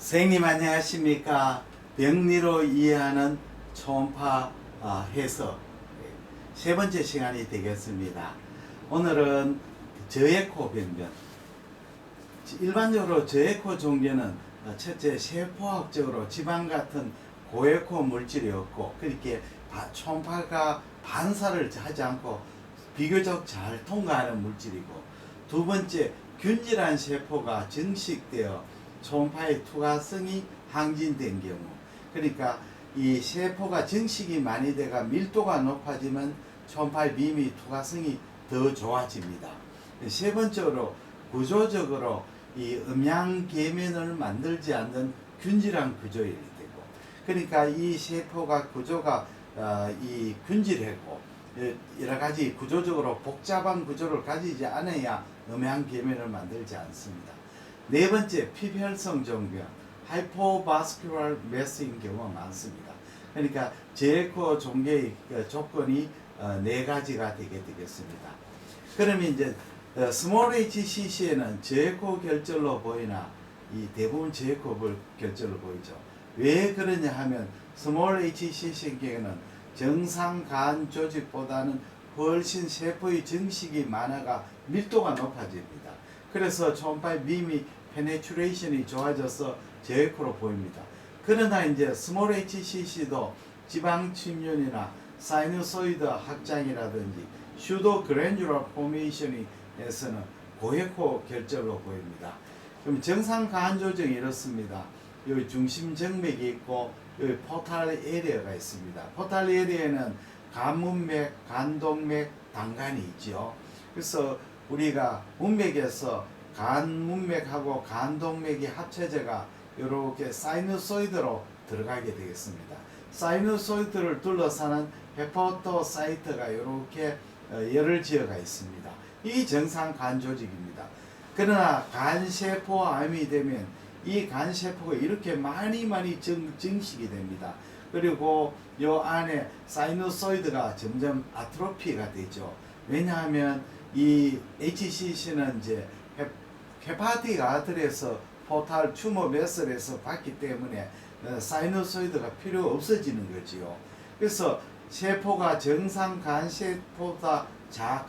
선생님 안녕하십니까. 병리로 이해하는 초음파 해석 세 번째 시간이 되겠습니다. 오늘은 저에코 변변. 일반적으로 저에코 종류는 첫째 세포학적으로 지방 같은 고에코 물질이 없고 그렇게 초음파가 반사를 하지 않고 비교적 잘 통과하는 물질이고, 두 번째 균질한 세포가 증식되어 초음파의 투과성이 항진된 경우, 그러니까 이 세포가 증식이 많이 돼가 밀도가 높아지면 초음파의 미미 투과성이 더 좋아집니다. 세 번째로 구조적으로 이 음양 계면을 만들지 않는 균질한 구조일 때고, 그러니까 이 세포가 구조가 이 균질하고 여러 가지 구조적으로 복잡한 구조를 가지지 않아야 음양 계면을 만들지 않습니다. 네 번째, 피별성 종변, 하이포바스큘러 매스인 경우가 많습니다. 그러니까 저에코 종괴의 조건이 네 가지가 되겠습니다. 그러면 이제 스몰 HCC에는 저에코 결절로 보이나 이 대부분 저에코 결절로 보이죠. 왜 그러냐 하면 스몰 HCC의 경우는 정상 간 조직보다는 훨씬 세포의 증식이 많아가 밀도가 높아집니다. 그래서 초음파의 미미 페네츄레이션이 좋아져서 저에코로 보입니다. 그러나 이제 스몰 HCC도 지방 침륜이나 사이누소이드 확장이라든지 슈도 그래뉴러 포메이션에서는 고에코 결절로 보입니다. 그럼 정상 간 조정이 이렇습니다. 여기 중심 정맥이 있고 여기 포탈 에리어가 있습니다. 포탈 에리어에는 간문맥, 간동맥, 당간이 있죠. 그래서 우리가 문맥에서 간문맥하고 간동맥이 합쳐져가 이렇게 사이누소이드로 들어가게 되겠습니다. 사이누소이드를 둘러싸는 헤파토사이트가 이렇게 열을 지어가 있습니다. 이 정상 간 조직입니다. 그러나 간세포암이 되면 이 간세포가 이렇게 많이 증식이 됩니다. 그리고 요 안에 사이누소이드가 점점 아트로피가 되죠. 왜냐하면 이 HCC는 이제 헤파틱 아트리에서 포탈 튜머 베슬에서 봤기 때문에 사이누소이드가 필요 없어지는 거지요. 그래서 세포가 정상 간세포보다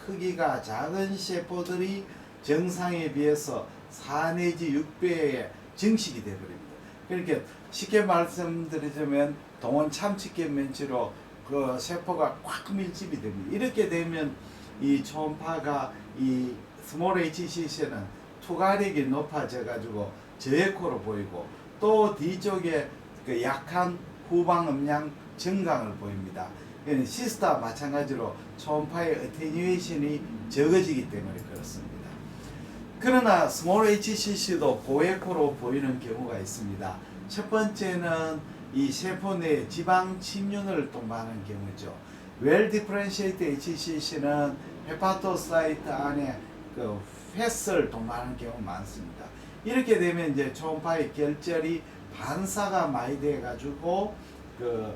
크기가 작은 세포들이 정상에 비해서 4 내지 6배의 증식이 되어버립니다. 그러니까 쉽게 말씀드리자면 동원 참치캔면치로 그 세포가 꽉 밀집이 됩니다. 이렇게 되면 이 초음파가 이 스몰 HCC는 투과력이 높아져 가지고 저에코로 보이고, 또 뒤쪽에 그 약한 후방 음량 증강을 보입니다. 시스타 마찬가지로 초음파의 어테뉴에이션이 적어지기 때문에 그렇습니다. 그러나 스몰 HCC도 고에코로 보이는 경우가 있습니다. 첫 번째는 이 세포 내 지방 침륜을 동반하는 경우죠. 웰 디퍼런시에이트 HCC는 헤파토사이트 안에 그 펫을 동반하는 경우가 많습니다. 이렇게 되면 이제 초음파의 결절이 반사가 많이 돼 가지고 그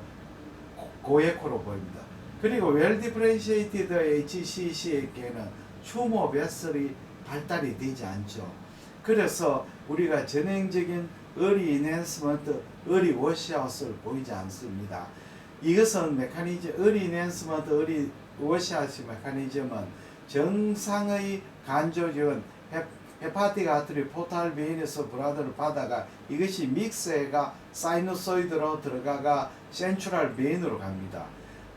고에코로 보입니다. 그리고 웰 디퍼런시에이티드 HCC에게는 튜머 베슬이 발달이 되지 않죠. 그래서 우리가 전형적인 어리 인핸스먼트, 어리 워시아웃을 보이지 않습니다. 이것은 메커니즘, 어리 인핸스먼트, 어리 워시아웃 메커니즘은 정상의 간조직은 헤파틱 아트리 포탈 베인에서 브라드를 받아가 이것이 믹스해가 사이누소이드로 들어가가 센트럴 베인으로 갑니다.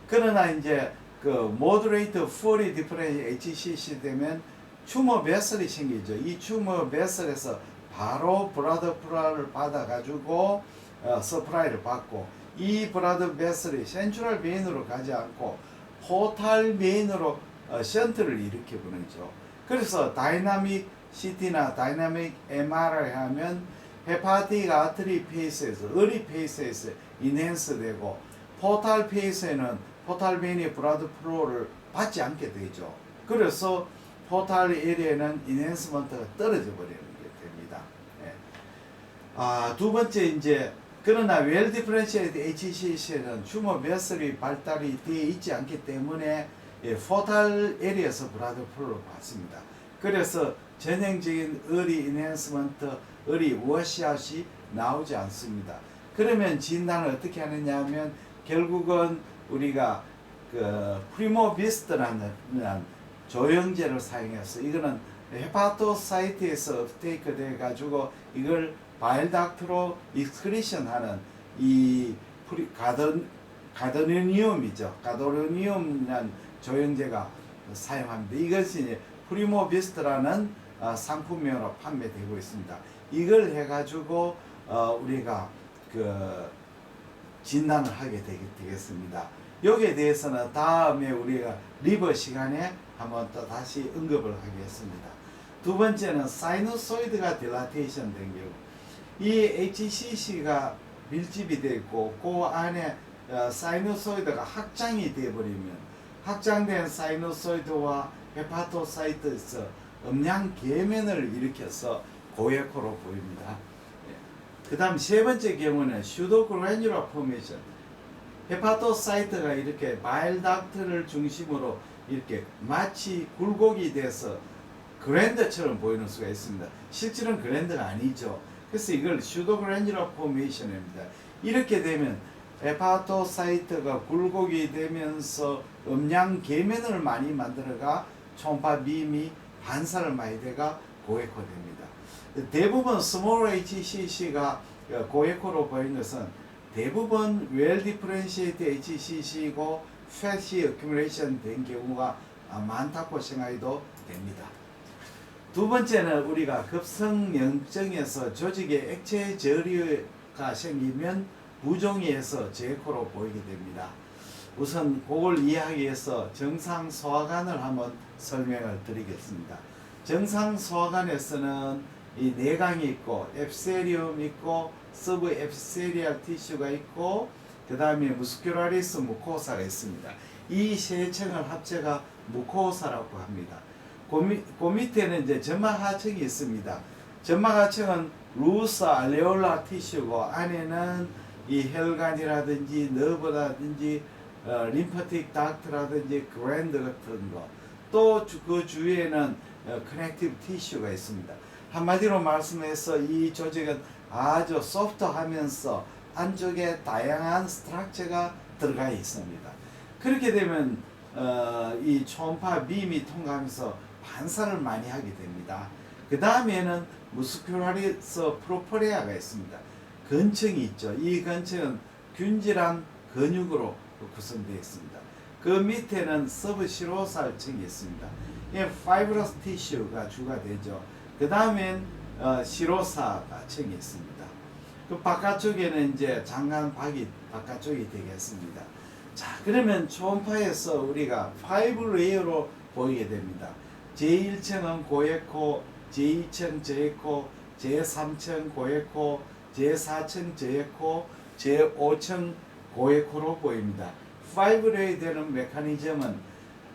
그러나 이제 그 모더레이트 풀이 디퍼런시 HCC 되면 튜머 베슬이 생기죠. 이 튜머 베슬에서 바로 브라드 플라를 받아가지고 서프라이를 받고, 이 브라드 베슬이 센트럴 베인으로 가지 않고 포탈 베인으로 션트를 일으켜 보내죠. 그래서 다이나믹 CT나 다이나믹 MRI 하면 헤파틱 아트리 페이스에서 어리 페이스에서 인핸스 되고, 포탈 페이스에는 포탈 베인의 브라드 플로우를 받지 않게 되죠. 그래서 포탈 에리에는 인핸스먼트가 떨어져 버리는 게 됩니다. 두 번째 이제 그러나 웰 디퍼런시에이트 HCC는 튜머 베슬이 발달이 되어 있지 않기 때문에 포탈 에리에서 브라드 플로우를 받습니다. 그래서 전형적인 early enhancement, early wash아웃이 나오지 않습니다. 그러면 진단을 어떻게 하느냐 하면 결국은 우리가 그 프리모비스트라는 조영제를 사용해서 이거는 헤파토사이트에서 업테이크 돼 가지고 이걸 바일닥트로 익스크리션 하는 이 가도르니움이죠. 가도르니움이라는 조영제가 사용합니다. 이것이 프리모비스트라는 상품명으로 판매되고 있습니다. 이걸 해가지고 우리가 그 진단을 하게 되겠습니다. 여기에 대해서는 다음에 우리가 리버 시간에 한번 또 다시 언급을 하겠습니다. 두 번째는 사이누소이드가 딜라테이션 된 경우, 이 HCC가 밀집이 되어 있고 그 안에 사이누소이드가 확장이 되어버리면 확장된 사이누소이드와 헤파토사이트에서 음양 계면을 일으켜서 고에코로 보입니다. 그 다음 세 번째 경우는 슈도그래뉴라 포메이션. 헤파토사이트가 이렇게 바일닥트를 중심으로 이렇게 마치 굴곡이 돼서 그랜드처럼 보이는 수가 있습니다. 실제로는 그랜드가 아니죠. 그래서 이걸 슈도그래뉴라 포메이션입니다. 이렇게 되면 헤파토사이트가 굴곡이 되면서 음양 계면을 많이 만들어가 초음파 빔이 반사를 많이 돼가 고에코 됩니다. 대부분 스몰 HCC가 고에코로 보이는 것은 대부분 웰 디퍼런시에이트 HCC고 패시 어큐뮬레이션 된 경우가 많다고 생각해도 됩니다. 두 번째는 우리가 급성염증에서 조직에 액체 저류가 생기면 부종이에서 제코로 보이게 됩니다. 우선 그걸 이해하기 위해서 정상 소화관을 한번 설명을 드리겠습니다. 정상 소화관에서는 이 내강이 있고 엡세리움 있고 서브 에피세리얼 티슈가 있고 그 다음에 무스큘라리스 무코사가 있습니다. 이 세 층을 합쳐가 무코사라고 합니다. 그 밑에는 이제 점막하층이 있습니다. 점막하층은 루스 알레올라 티슈고 안에는 이 혈관이라든지 너브라든지 림파틱 닥트라든지 그랜드 같은 거, 또 그 주위에는 커넥티브 티슈가 있습니다. 한마디로 말씀해서 이 조직은 아주 소프트하면서 안쪽에 다양한 스트럭처가 들어가 있습니다. 그렇게 되면 이 초음파 빔이 통과하면서 반사를 많이 하게 됩니다. 그 다음에는 무스큘라리스 프로포레아가 있습니다. 근층이 있죠. 이 근층은 균질한 근육으로 구성되어 있습니다. 그 밑에는 서브시로살층이 있습니다. 이 파이브러스 티슈가 주가 되죠. 그 다음엔 시로사가 층이 있습니다. 그 바깥쪽에는 이제 장강박이 바깥쪽이 되겠습니다. 자, 그러면 초음파에서 우리가 5레이어로 보이게 됩니다. 제1층은 고에코, 제2층 저에코, 제3층 고에코, 제4층 저에코, 제5층 고에코로 보입니다. 5레이 되는 메커니즘은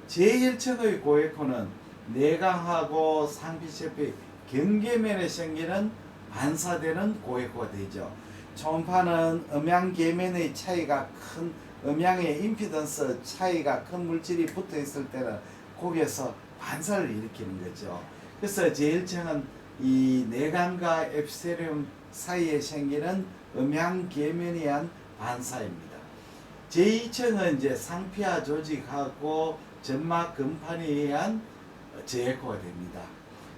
제1층의 고에코는 내강하고 상피셰피 경계면에 생기는 반사되는 고에코가 되죠. 초음파는 음양계면의 차이가 큰, 음양의 임피던스 차이가 큰 물질이 붙어 있을 때는 거기에서 반사를 일으키는 거죠. 그래서 제1층은 이 내강과 에피세리움 사이에 생기는 음양계면에 의한 반사입니다. 제2층은 이제 상피하 조직하고 점막 근판에 의한 제에코가 됩니다.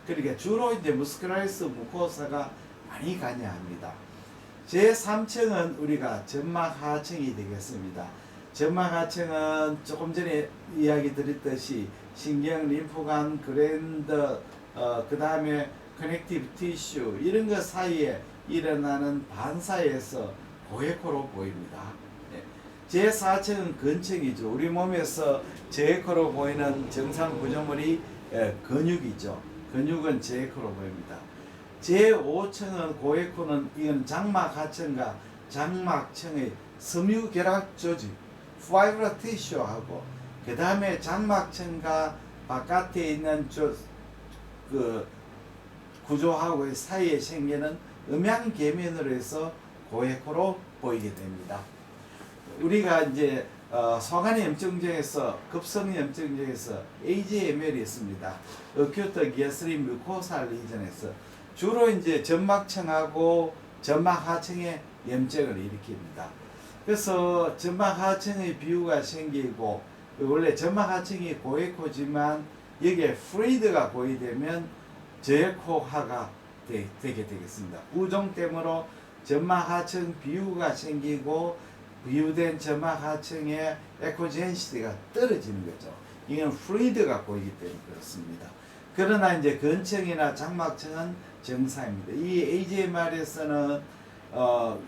그러니까 주로 이제 무스큘라리스 무코사가 많이 관여합니다. 제3층은 우리가 점막 하층이 되겠습니다. 점막 하층은 조금 전에 이야기 드렸듯이 신경, 림프관, 그랜드, 그 다음에 커넥티브 티슈 이런 것 사이에 일어나는 반사에서 고에코로 보입니다. 제4층은 근층이죠. 우리 몸에서 제에코로 보이는 정상 구조물이 근육이죠. 근육은 제에코로 보입니다. 제5층은 고에코는 이건 장막 하층과 장막층의 섬유결합 조직, 파이브러 티슈하고 그 다음에 장막층과 바깥에 있는 그 구조하고의 사이에 생기는 음양계면으로 해서 고에코로 보이게 됩니다. 우리가 이제 소관의 염증증에서 급성염증증에서 AJML이 있습니다. 어큐트 게스트린 뮤코살 리전에서 주로 이제 점막층하고 점막 하층에 염증을 일으킵니다. 그래서 점막 하층의 비유가 생기고 원래 점막 하층이 고에코지만 여기에 플루이드가 고이되면 저에코하가 되게 되겠습니다. 우종 때문에 점막 하층 비유가 생기고 비유된 점막 하층의 에코젠시티가 떨어지는 거죠. 이건 플루이드가 고이기 때문에 그렇습니다. 그러나 이제 근층이나 장막층은 정상입니다. 이 AJMR에서는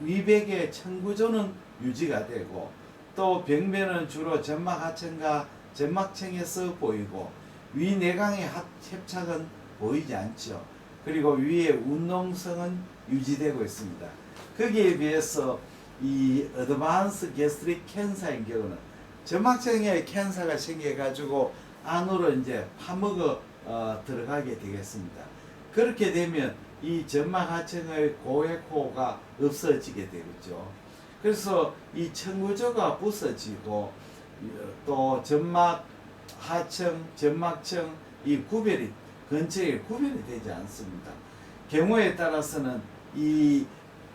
위백의 청구조는 유지가 되고 또 병변은 주로 점막 하층과 점막층에서 보이고 위내강의 협착은 보이지 않죠. 그리고 위의 운동성은 유지되고 있습니다. 거기에 비해서 이 어드밴스 게스트릭 캔서인 경우는 점막층에 캔서가 생겨가지고 안으로 이제 파먹어 들어가게 되겠습니다. 그렇게 되면 이 점막 하층의 고에코가 없어지게 되겠죠. 그래서 이 청구조가 부서지고 또 점막 하층, 점막층 이 구별이 근처에 구별이 되지 않습니다. 경우에 따라서는 이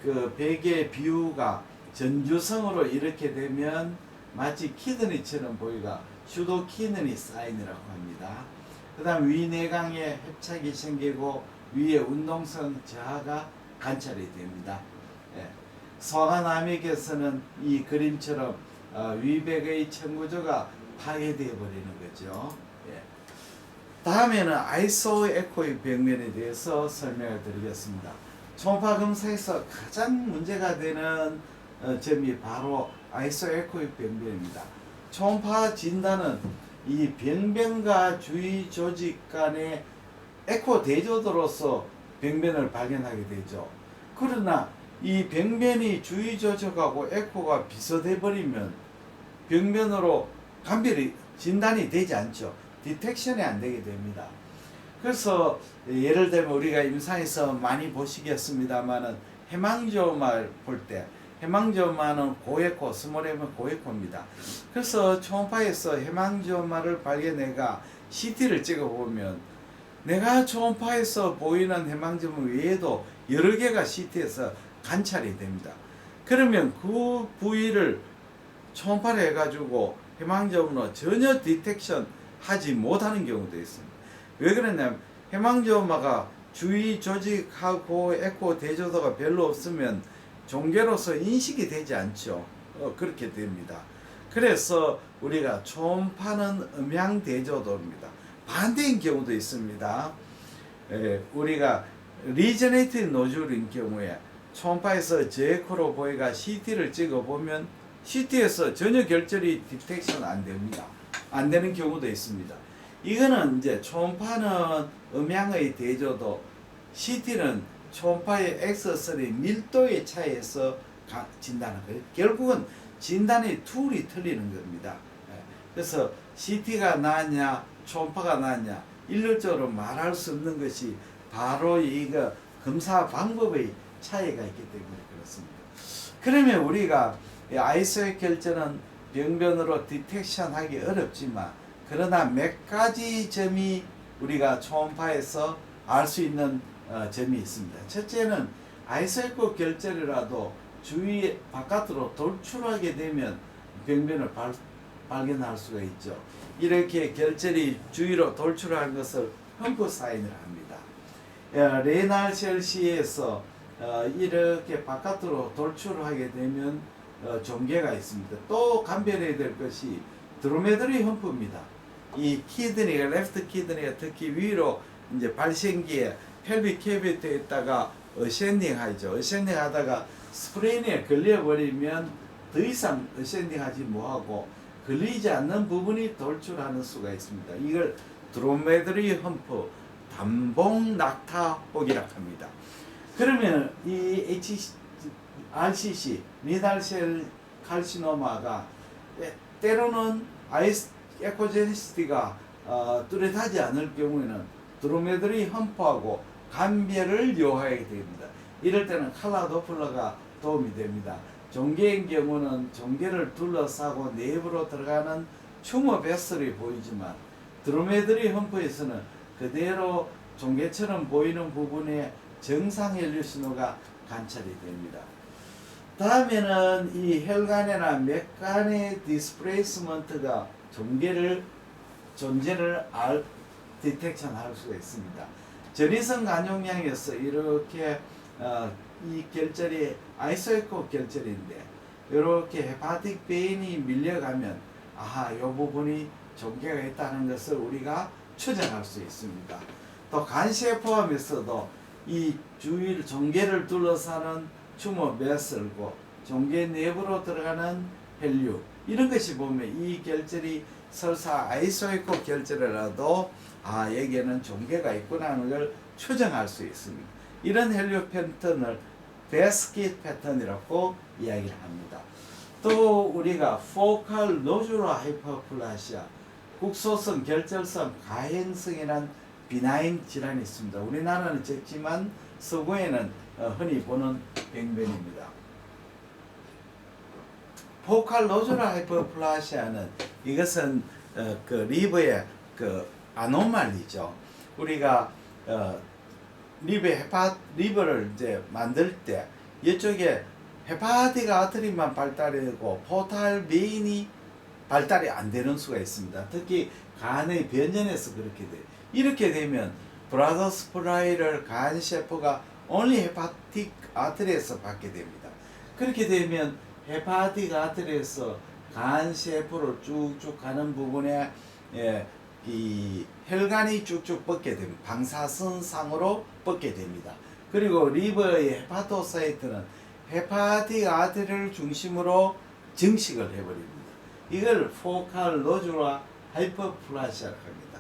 그 백의 비유가 전주성으로 이렇게 되면 마치 키드니처럼 보이가 슈도 키드니 사인이라고 합니다. 그 다음 위내강에 협착이 생기고 위에 운동성 저하가 관찰이 됩니다. 예. 소아남에게서는 이 그림처럼 위백의 청구조가 파괴되어 버리는 거죠. 예. 다음에는 아이소 에코의 병면에 대해서 설명을 드리겠습니다. 초음파 검사에서 가장 문제가 되는 점이 바로 아이소 에코의 병변입니다. 초음파 진단은 이 병변과 주위 조직 간의 에코 대조도로서 병변을 발견하게 되죠. 그러나 이 병변이 주위 조직하고 에코가 비슷해 버리면 병변으로 감별이 진단이 되지 않죠. 디텍션이 안 되게 됩니다. 그래서 예를 들면 우리가 임상에서 많이 보시겠습니다만은 해망지오마를 볼 때 해망지오마는 고에코, 스몰엠은 고에코입니다. 그래서 초음파에서 해망지오마를 발견해가 CT를 찍어보면 내가 초음파에서 보이는 해망지오마 외에도 여러 개가 CT에서 관찰이 됩니다. 그러면 그 부위를 초음파를 해가지고 해망지오마로 전혀 디텍션 하지 못하는 경우도 있습니다. 왜 그러냐면 해망지오마가 주위 조직하고 에코 대조도가 별로 없으면 종괴로서 인식이 되지 않죠. 그렇게 됩니다. 그래서 우리가 초음파는 음향 대조도입니다. 반대인 경우도 있습니다. 우리가 리제네이티브 노즐인 경우에 초음파에서 저에코로 보이가 CT를 찍어보면 CT에서 전혀 결절이 디텍션 안 됩니다. 안 되는 경우도 있습니다. 이거는 이제 초음파는 음향의 대조도, CT는 초음파의 X3 밀도의 차이에서 진단하는 거예요. 결국은 진단의 툴이 틀리는 겁니다. 그래서 CT가 나았냐, 초음파가 나았냐, 일률적으로 말할 수 없는 것이 바로 이거 검사 방법의 차이가 있기 때문에 그렇습니다. 그러면 우리가 아이소의 결절은 병변으로 디텍션하기 어렵지만 그러나 몇 가지 점이 우리가 초음파에서 알 수 있는 점이 있습니다. 첫째는 아이소에코 결절이라도 주위 바깥으로 돌출하게 되면 병변을 발견할 수가 있죠. 이렇게 결절이 주위로 돌출하는 것을 험프 사인을 합니다. 레날 셀시에서 이렇게 바깥으로 돌출하게 되면 종괴가 있습니다. 또 감별해야 될 것이 드로메드리 험프입니다. 이 키드니가 레프트 키드니가 특히 위로 이제 발생기에 펠빅 캐비티에 있다가 어센딩 하죠. 어센딩 하다가 스프레인에 걸려 버리면 더 이상 어센딩 하지 못하고 걸리지 않는 부분이 돌출하는 수가 있습니다. 이걸 드로메드리 험프, 담봉 낙타 혹이라고 합니다. 그러면 이 RCC, 리날셀 칼시노마가 때로는 에코제니시티가 뚜렷하지 않을 경우에는 드로메드리 험프하고 감별을 요하게 됩니다. 이럴 때는 칼라 도플러가 도움이 됩니다. 종괴인 경우는 종괴를 둘러싸고 내부로 들어가는 튜머 베슬이 보이지만 드로메드리 험프에서는 그대로 종괴처럼 보이는 부분에 정상 혈류 신호가 관찰이 됩니다. 다음에는 이 혈관이나 맥간의 디스플레이스먼트가 존재를 디텍션 할 수가 있습니다. 전이성 간용량에서 이렇게 이 결절이 아이소에코 결절인데 이렇게 헤파틱 베인이 밀려가면 아하, 이 부분이 종괴가 있다는 것을 우리가 추정할 수 있습니다. 또 간시에 포함해서도 이 주위를 종괴를 둘러싸는 튜머 베슬고 종괴 내부로 들어가는 혈류 이런 것이 보면 이 결절이 설사 아이소에코 결절이라도 여기에는 종괴가 있구나 하는 걸 추정할 수 있습니다. 이런 혈류 패턴을 베스킷 패턴이라고 이야기를 합니다. 또 우리가 포칼 노듈러 하이퍼플라시아 국소성 결절성 가행성이란 비나인 질환이 있습니다. 우리나라는 적지만 서구에는 흔히 보는 병변입니다. 포칼 노듈러 하이퍼플라시아는 이것은 그 리버의 그 아노말리죠. 우리가 리버를 이제 만들 때 이쪽에 헤파틱 아트리만 발달되고 포탈 베인이 발달이 안 되는 수가 있습니다. 특히 간의 변전에서 그렇게 돼요. 이렇게 되면 브라더 스프라이를 간 셰퍼가 only 헤파틱 아트리에서 받게 됩니다. 그렇게 되면 헤파틱 아트리에서 간 셰퍼를 쭉쭉 가는 부분에 이 혈관이 쭉쭉 뻗게 됩니다. 방사선상으로 뻗게 됩니다. 그리고 리버의 헤파토사이트는 헤파틱 아트리를 중심으로 증식을 해버립니다. 이걸 포칼 노듈러 하이퍼플라시아라고 합니다.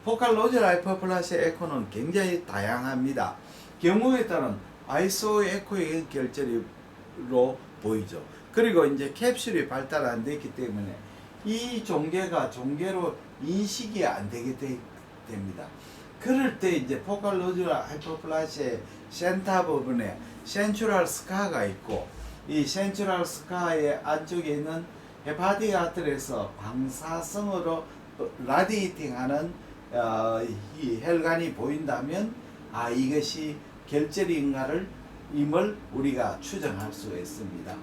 포칼 노듈러 하이퍼플라시아 에코는 굉장히 다양합니다. 경우에 따른 아이소 에코의 결절로 보이죠. 그리고 이제 캡슐이 발달 안 됐기 때문에 이 종괴로 인식이 안 되게 됩니다. 그럴 때 이제 포칼 노듈러 하이퍼플라시아의 센터 부분에 센트럴 스카가 있고 이 센트럴 스카의 안쪽에 있는 헤파틱 아트리에서 방사성으로 라디에이팅하는 이 혈관이 보인다면 이것이 결절인가를 임을 우리가 추정할 수 있습니다.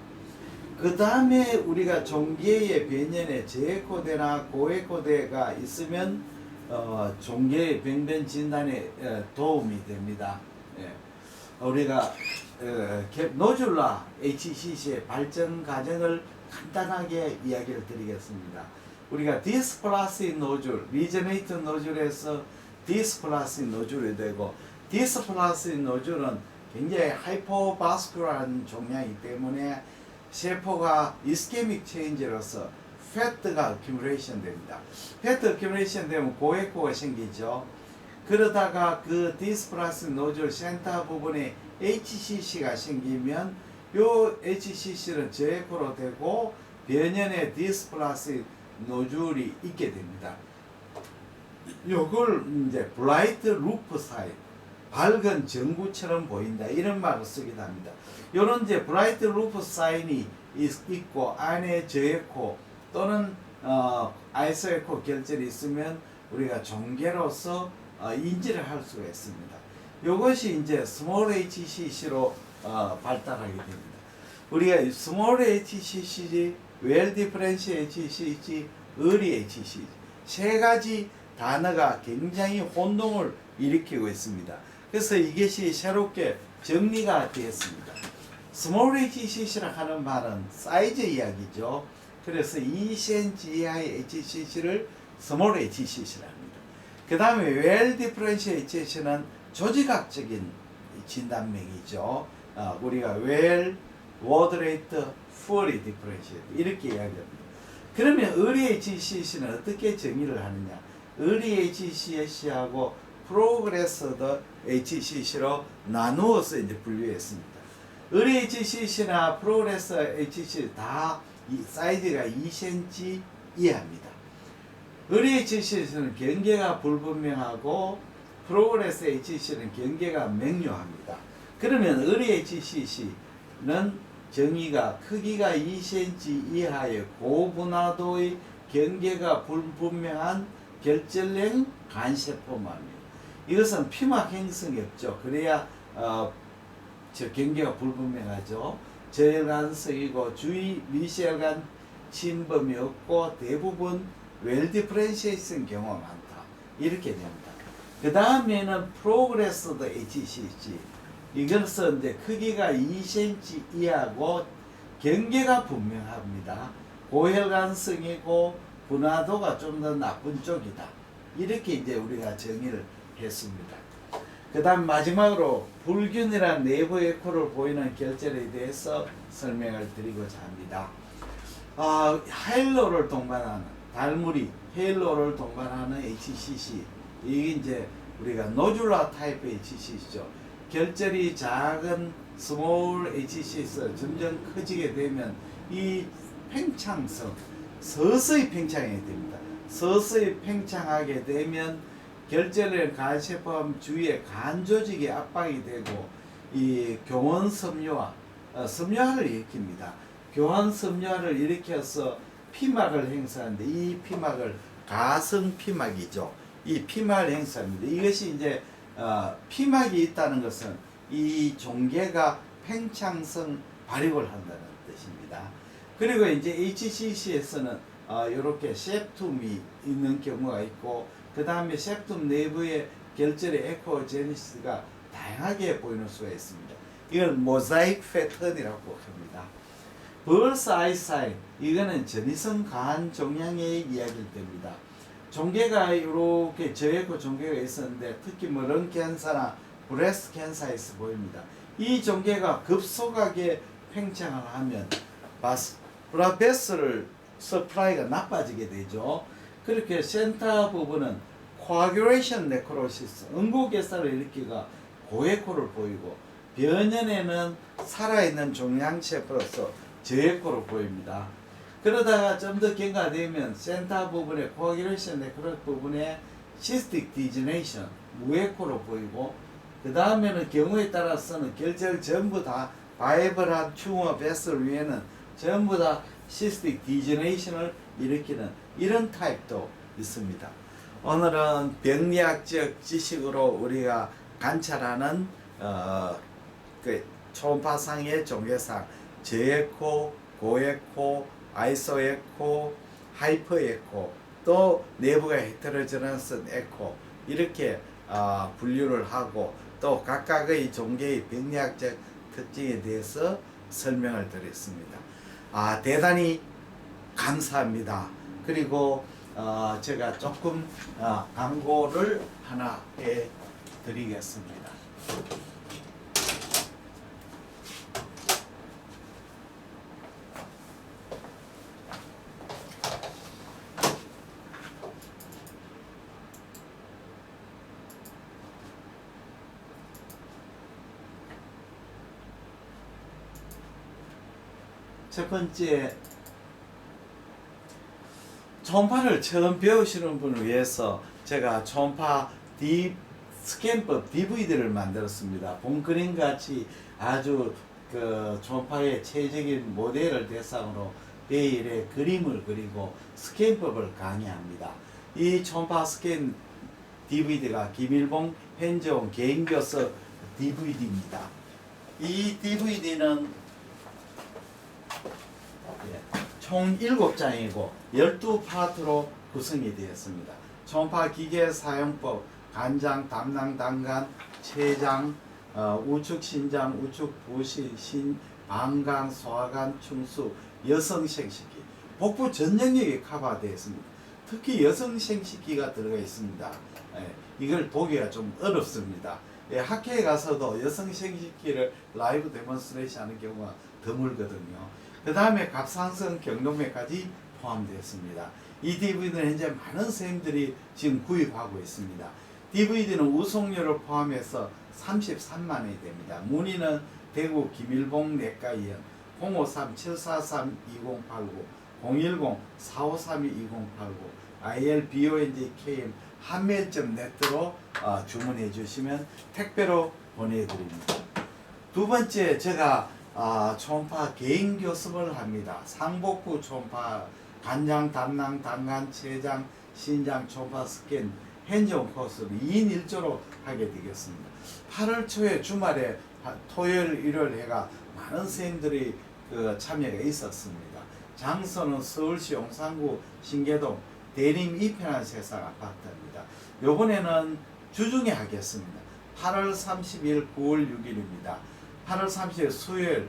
그 다음에 우리가 종괴의 변연에 저에코대나 고에코대가 있으면 종괴의 병변 진단에 도움이 됩니다. 우리가 노듈러 HCC의 발전 과정을 간단하게 이야기를 드리겠습니다. 우리가 디스플라스틱 노즐, 리제네이트 노즐에서 디스플라스틱 노즐이 되고 디스플라스틱 노즐은 굉장히 하이퍼바스큘러한 종양이기 때문에 세포가 이스케믹 체인지로서 패트가 어큐뮬레이션 됩니다. 패트 어큐뮬레이션 되면 고에코가 생기죠. 그러다가 그 디스플라스틱 노즐 센터 부분에 HCC가 생기면 요 HCC는 저에코로 되고 변연의 디스플라스틱 노즐이 있게 됩니다. 요걸 이제 블라이트 루프 사인, 밝은 전구처럼 보인다 이런 말을 쓰기도 합니다. 요런 이제 브라이트 루프 사인이 있고 안에 저에코 또는 아이소에코 결절이 있으면 우리가 종괴로서 인지를 할 수가 있습니다. 요것이 이제 스몰 HCC로 발달하게 됩니다. 우리가 스몰 HCC, 웰 디퍼런시 HCC, 의리 HCC 세 가지 단어가 굉장히 혼동을 일으키고 있습니다. 그래서 이것이 새롭게 정리가 되었습니다. 스몰 HCC라 하는 말은 사이즈 이야기죠. 그래서 2cm 이하의 HCC를 스몰 HCC라 합니다. 그 다음에 웰 디퍼런시 HCC는 조직학적인 진단명이죠. 우리가 웰, 워드레이트, 푸어리 디퍼런시 이렇게 이야기합니다. 그러면 의리 HCC는 어떻게 정의를 하느냐? 의리 HCC하고 프로그레서드 HCC로 나누어서 이제 분류했습니다. 의리 HCC나 프로그레서 HCC 다 사이즈가 2cm 이하입니다. 의리 HCC는 경계가 불분명하고 프로그레서 HCC는 경계가 명료합니다. 그러면 의리 HCC는 정의가 크기가 2cm 이하의 고분화도의 경계가 불분명한 결절형 간세포만입니다. 이것은 피막 행성이 없죠. 그래야 저 경계가 불분명하죠. 저혈관성이고 주위 미세혈관 침범이 없고 대부분 웰 디퍼런시에이션 경우가 많다. 이렇게 됩니다. 그 다음에는 프로그레스드 HCC. 이것은 이제 크기가 2cm 이하고 경계가 분명합니다. 고혈관성이고 분화도가 좀 더 나쁜 쪽이다. 이렇게 이제 우리가 정의를 했습니다. 그 다음 마지막으로 불균이란 내부 에코를 보이는 결절에 대해서 설명을 드리고자 합니다. 하일로를 동반하는 달무리, 헤일로를 동반하는 HCC, 이게 이제 우리가 노듈라 타입 HCC죠. 결절이 작은 스몰 HCC에서 점점 커지게 되면 이 팽창성, 서서히 팽창하게 됩니다. 서서히 팽창하게 되면 결절의 간세포함 주위에 간 조직이 압박이 되고 이 교원 섬유화, 섬유화를 일으킵니다. 교환 섬유화를 일으켜서 피막을 행사하는데 이 피막을 가성 피막이죠. 이 피막을 행사합니다. 이것이 이제 피막이 있다는 것은 이 종괴가 팽창성 발육을 한다는 뜻입니다. 그리고 이제 HCC에서는 이렇게 셉툼이 있는 경우가 있고 그 다음에 셉툼 내부의 결절의 에코제니시스가 다양하게 보이는 수가 있습니다. 이걸 모자이크 패턴이라고 합니다. 벌스 아이사인, 이거는 전이성 간 종양의 이야기를 됩니다. 종괴가 이렇게 저에코 종괴가 있었는데 특히 뭐 런 캔서나 브레스트 캔서에서 보입니다. 이 종괴가 급속하게 팽창을 하면 블라베스를 서플라이가 나빠지게 되죠. 그렇게 센터 부분은 코아귤레이션 네크로시스, 응고개살을 일으키가 고에코를 보이고 변연에는 살아있는 종양체포로서 저에코로 보입니다. 그러다가 좀 더 경과되면 센터 부분에 코아귤레이션 네크로시 부분에 시스틱 디지네이션, 무에코로 보이고 그 다음에는 경우에 따라서는 결절 전부 다 바이블한 튜머 베슬 위에는 전부 다 시스틱 디지네이션을 일으키는 이런 타입도 있습니다. 오늘은 병리학적 지식으로 우리가 관찰하는 그 초음파상의 종괴상 저에코, 고에코, 아이소에코, 하이퍼에코, 또 내부가 헤테로제너스 에코 이렇게 분류를 하고 또 각각의 종괴의 병리학적 특징에 대해서 설명을 드렸습니다. 대단히 감사합니다. 그리고 제가 조금 광고를 하나 해 드리겠습니다. 첫 번째, 초음파를 처음 배우시는 분을 위해서 제가 초음파 스캔법 DVD를 만들었습니다. 본그림 같이 아주 그 초음파의 체적인 모델을 대상으로 베일의 그림을 그리고 스캔법을 강의합니다. 이 초음파 스캔 DVD가 김일봉 현재온 개인교서 DVD입니다. 이 DVD는 총 7장이고 12파트로 구성이 되었습니다. 초음파 기계 사용법, 간장, 담낭, 단간, 췌장, 우측 신장, 우측 부신, 방광, 소화관, 충수, 여성 생식기, 복부 전 영역이 커버되어 있습니다. 특히 여성 생식기가 들어가 있습니다. 이걸 보기가 좀 어렵습니다. 학회에 가서도 여성 생식기를 라이브 데몬스트레이션 하는 경우가 드물거든요. 그 다음에 갑상선 경동맥까지 포함되었습니다. 이 DVD는 현재 많은 선생님들이 지금 구입하고 있습니다. DVD는 우송료를 포함해서 33만원이 됩니다. 문의는 대구 김일봉 내과의원 053-743-2089 010-4532-2089 ILBONJKM 한메일.net로 주문해 주시면 택배로 보내드립니다. 두 번째, 제가 초음파 개인 교습을 합니다. 상복부 초음파, 간장, 담낭, 단간, 췌장, 신장 초음파 스캔 핸즈온 코스를 2인 1조로 하게 되겠습니다. 8월 초에 주말에 토요일, 일요일 해가 많은 선생님들이 그 참여가 있었습니다. 장소는 서울시 용산구 신계동 대림 2편한 세상 아파트입니다. 요번에는 주중에 하겠습니다. 8월 30일, 9월 6일입니다. 8월 30일 수요일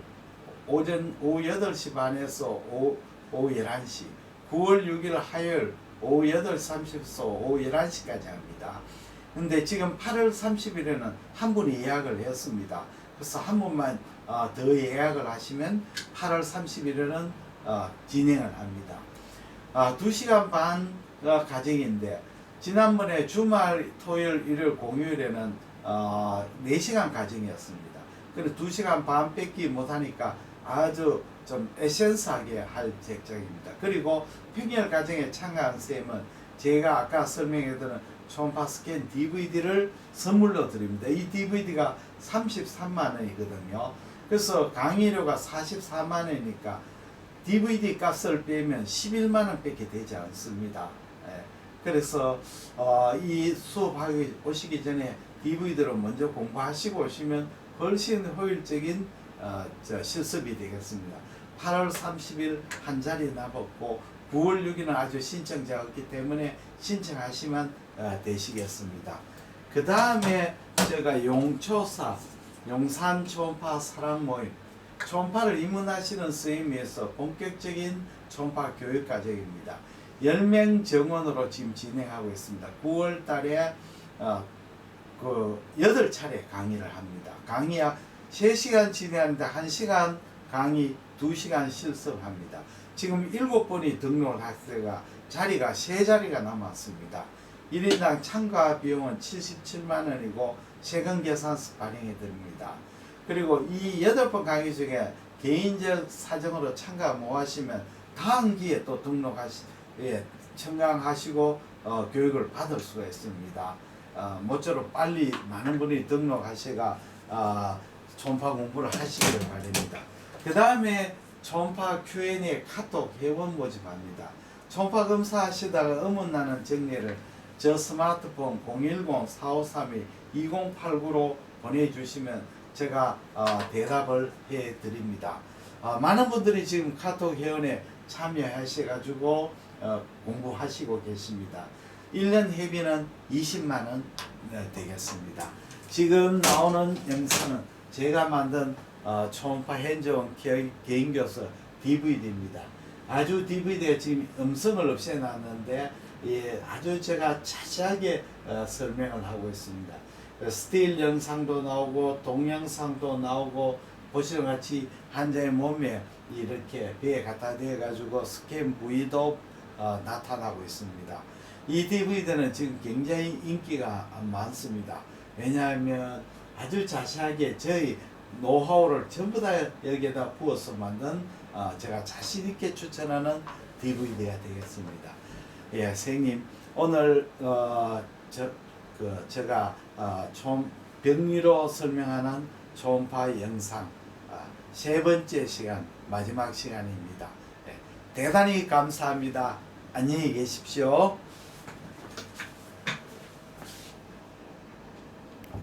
오후 8시 반에서 오후 11시, 9월 6일 화요일 오후 8시 30분에서 오후 11시까지 합니다. 근데 지금 8월 30일에는 한 분이 예약을 했습니다. 그래서 한 분만 더 예약을 하시면 8월 30일에는 진행을 합니다. 2시간 반 과정인데 지난번에 주말, 토요일, 일요일, 공휴일에는 4시간 과정이었습니다. 그래서 2시간 반 뺏기 못하니까 아주 좀 에센스하게 할 책정입니다. 그리고 평일 과정에 참가한 쌤은 제가 아까 설명해드린 초음파 스캔 DVD를 선물로 드립니다. 이 DVD가 33만 원이거든요. 그래서 강의료가 44만 원이니까 DVD 값을 빼면 11만 원밖에 되지 않습니다. 예. 그래서 이 수업하기 오시기 전에 DVD로 먼저 공부하시고 오시면 훨씬 효율적인 실습이 되겠습니다. 8월 30일 한 자리 남았고 9월 6일은 아주 신청자가 없기 때문에 신청하시면 되시겠습니다. 그 다음에 제가 용초사 용산 초음파 사랑 모임 초음파를 입문하시는 선생님에서 본격적인 초음파 교육 과정입니다. 10명 정원으로 지금 진행하고 있습니다. 9월 달에 8차례 강의를 합니다. 강의야 3시간 진행하는데 1시간 강의, 2시간 실습합니다. 지금 7분이 등록을 학생가 자리가 3자리가 남았습니다. 1인당 참가 비용은 77만 원이고 세금 계산서 발행해 드립니다. 그리고 이 8번 강의 중에 개인적 사정으로 참가 못 하시면 다음 기회에 또 청강하시고 교육을 받을 수가 있습니다. 모쪼록 빨리 많은 분이 등록하시가 초음파 공부를 하시길 바랍니다. 그 다음에 초음파 Q&A 카톡 회원 모집합니다. 초음파 검사 하시다가 의문나는 정리를 저 스마트폰 010-4532-2089로 보내주시면 제가 대답을 해드립니다. 많은 분들이 지금 카톡 회원에 참여하셔가지고 공부하시고 계십니다. 1년 회비는 20만 원 되겠습니다. 지금 나오는 영상은 제가 만든 초음파 현지원 개인교수 DVD입니다. 아주 DVD에 지금 음성을 없애놨는데 아주 제가 자세하게 설명을 하고 있습니다. 스틸 영상도 나오고 동영상도 나오고 보시는 같이 환자의 몸에 이렇게 배에 갖다 대어 가지고 스캔 부위도 나타나고 있습니다. 이 DVD는 지금 굉장히 인기가 많습니다. 왜냐하면 아주 자세하게 저희 노하우를 전부 다 여기에다 부어서 만든 제가 자신 있게 추천하는 DVD가 되겠습니다. 예, 선생님 오늘 제가 병리로 설명하는 초음파 영상 3번째 시간 마지막 시간입니다. 예, 대단히 감사합니다. 안녕히 계십시오.